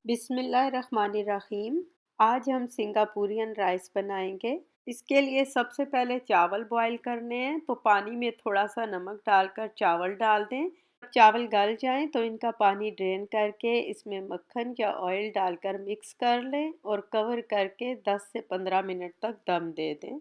बिस्मिल्लाहिर्रहमानिर्रहीम। आज हम सिंगापुरियन राइस बनाएंगे। इसके लिए सबसे पहले चावल बॉईल करने हैं, तो पानी में थोड़ा सा नमक डालकर चावल डाल दें। जब चावल गल जाएं तो इनका पानी ड्रेन करके इसमें मक्खन या ऑयल डालकर मिक्स कर लें और कवर करके 10 से 15 मिनट तक दम दे दें।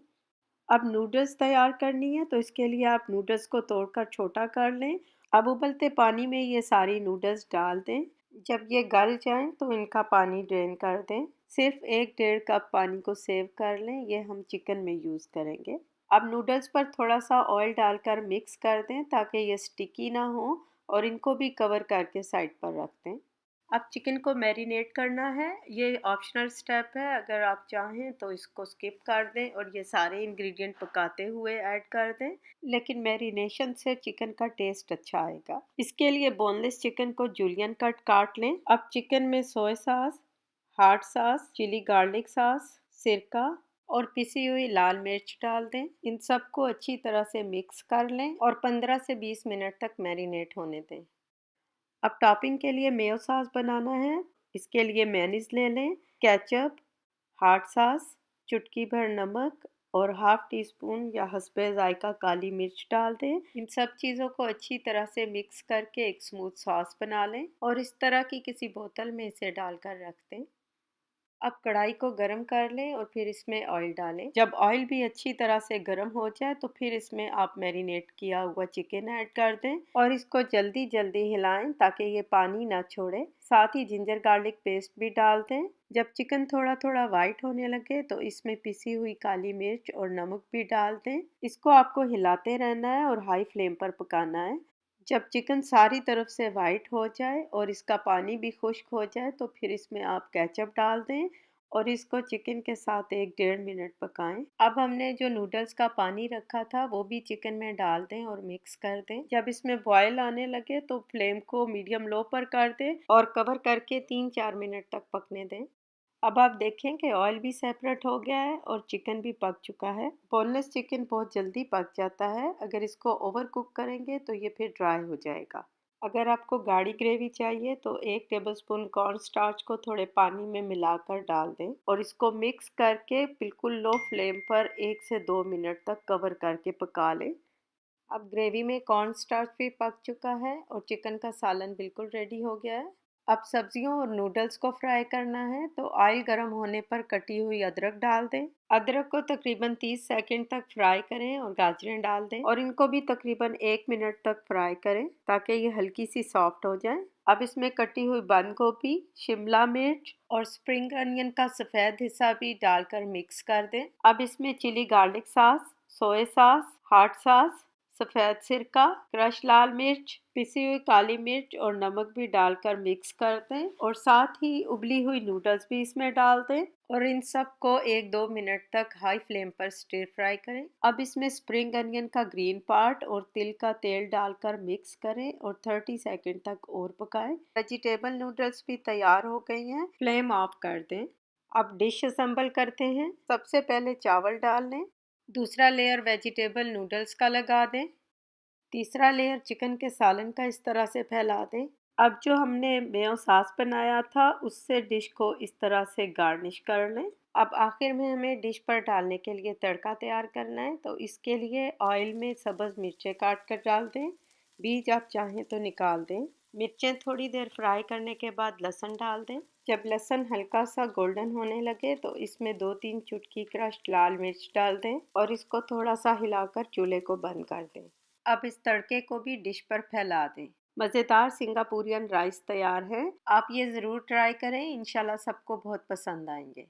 अब नूडल्स तैयार करनी है, तो इसके लिए आप नूडल्स को तोड़कर छोटा कर लें। अब उबलते पानी में ये सारी नूडल्स डाल दें। जब ये गल जाएं तो इनका पानी ड्रेन कर दें। सिर्फ 1-1.5 कप पानी को सेव कर लें, ये हम चिकन में यूज़ करेंगे। अब नूडल्स पर थोड़ा सा ऑयल डालकर मिक्स कर दें ताकि ये स्टिकी ना हो, और इनको भी कवर करके साइड पर रख दें। अब चिकन को मैरिनेट करना है। ये ऑप्शनल स्टेप है, अगर आप चाहें तो इसको स्किप कर दें और ये सारे इंग्रेडिएंट पकाते हुए ऐड कर दें, लेकिन मैरिनेशन से चिकन का टेस्ट अच्छा आएगा। इसके लिए बोनलेस चिकन को जूलियन कट काट लें। अब चिकन में soya sauce, hot sauce, chilli garlic sauce, सिरका और पिसी हुई लाल मिर्च डाल दें। इन सबको अच्छी तरह से मिक्स कर लें और 15 से 20 मिनट तक मैरिनेट होने दें। अब टॉपिंग के लिए मेयो सॉस बनाना है। इसके लिए मेयोनीज ले लें, केचप, हॉट सॉस, चुटकी भर नमक और हाफ टी स्पून या हस्बे जायका काली मिर्च डाल दें। इन सब चीज़ों को अच्छी तरह से मिक्स करके एक स्मूथ सॉस बना लें और इस तरह की किसी बोतल में इसे डालकर रख दें। अब कढ़ाई को गरम कर लें और फिर इसमें ऑयल डालें। जब ऑयल भी अच्छी तरह से गरम हो जाए तो फिर इसमें आप मैरिनेट किया हुआ चिकन ऐड कर दें और इसको जल्दी जल्दी हिलाएं ताकि ये पानी ना छोड़े। साथ ही जिंजर गार्लिक पेस्ट भी डाल दें। जब चिकन थोड़ा थोड़ा वाइट होने लगे तो इसमें पिसी हुई काली मिर्च और नमक भी डाल दें। इसको आपको हिलाते रहना है और हाई फ्लेम पर पकाना है। जब चिकन सारी तरफ से वाइट हो जाए और इसका पानी भी खुश्क हो जाए तो फिर इसमें आप केचप डाल दें और इसको चिकन के साथ 1-1.5 मिनट पकाएं। अब हमने जो नूडल्स का पानी रखा था वो भी चिकन में डाल दें और मिक्स कर दें। जब इसमें बॉयल आने लगे तो फ्लेम को मीडियम लो पर कर दें और कवर करके 3-4 मिनट तक पकने दें। अब आप देखें कि ऑयल भी सेपरेट हो गया है और चिकन भी पक चुका है। बोनलेस चिकन बहुत जल्दी पक जाता है, अगर इसको ओवर कुक करेंगे तो ये फिर ड्राई हो जाएगा। अगर आपको गाढ़ी ग्रेवी चाहिए तो 1 टेबलस्पून कॉर्न स्टार्च को थोड़े पानी में मिलाकर डाल दें और इसको मिक्स करके बिल्कुल लो फ्लेम पर 1 से 2 मिनट तक कवर करके पका लें। अब ग्रेवी में कॉर्न स्टार्च भी पक चुका है और चिकन का सालन बिल्कुल रेडी हो गया है। अब सब्जियों और नूडल्स को फ्राई करना है, तो ऑयल गर्म होने पर कटी हुई अदरक डाल दें। अदरक को तकरीबन 30 सेकंड तक फ्राई करें और गाजरें डाल दें और इनको भी तकरीबन 1 मिनट तक फ्राई करें ताकि ये हल्की सी सॉफ्ट हो जाए। अब इसमें कटी हुई बंद गोभी, शिमला मिर्च और स्प्रिंग अनियन का सफ़ेद हिस्सा भी डालकर मिक्स कर दें। अब इसमें chilli garlic sauce, soya sauce, hot sauce, सफ़ेद सिरका, क्रश लाल मिर्च, पिसी हुई काली मिर्च और नमक भी डालकर मिक्स कर दें और साथ ही उबली हुई नूडल्स भी इसमें डाल दें और इन सब को 1-2 मिनट तक हाई फ्लेम पर स्टिर फ्राई करें। अब इसमें स्प्रिंग अनियन का ग्रीन पार्ट और तिल का तेल डालकर मिक्स करें और 30 सेकंड तक और पकाएं। वेजिटेबल नूडल्स भी तैयार हो गई हैं, फ्लेम ऑफ कर दें। अब डिश असेंबल करते हैं। सबसे पहले चावल डाल लें, दूसरा लेयर वेजिटेबल नूडल्स का लगा दें, तीसरा लेयर चिकन के सालन का इस तरह से फैला दें। अब जो हमने मेयो सॉस बनाया था उससे डिश को इस तरह से गार्निश कर लें। अब आखिर में हमें डिश पर डालने के लिए तड़का तैयार करना है, तो इसके लिए ऑयल में सब्ज़ मिर्चें काट कर डाल दें। बीज आप चाहें तो निकाल दें। मिर्चें थोड़ी देर फ्राई करने के बाद लहसुन डाल दें। जब लहसुन हल्का सा गोल्डन होने लगे तो इसमें 2-3 चुटकी क्रश्ड लाल मिर्च डाल दें और इसको थोड़ा सा हिलाकर चूल्हे को बंद कर दें। अब इस तड़के को भी डिश पर फैला दें। मज़ेदार सिंगापुरियन राइस तैयार है। आप ये ज़रूर ट्राई करें, इंशाल्लाह सबको बहुत पसंद आएंगे।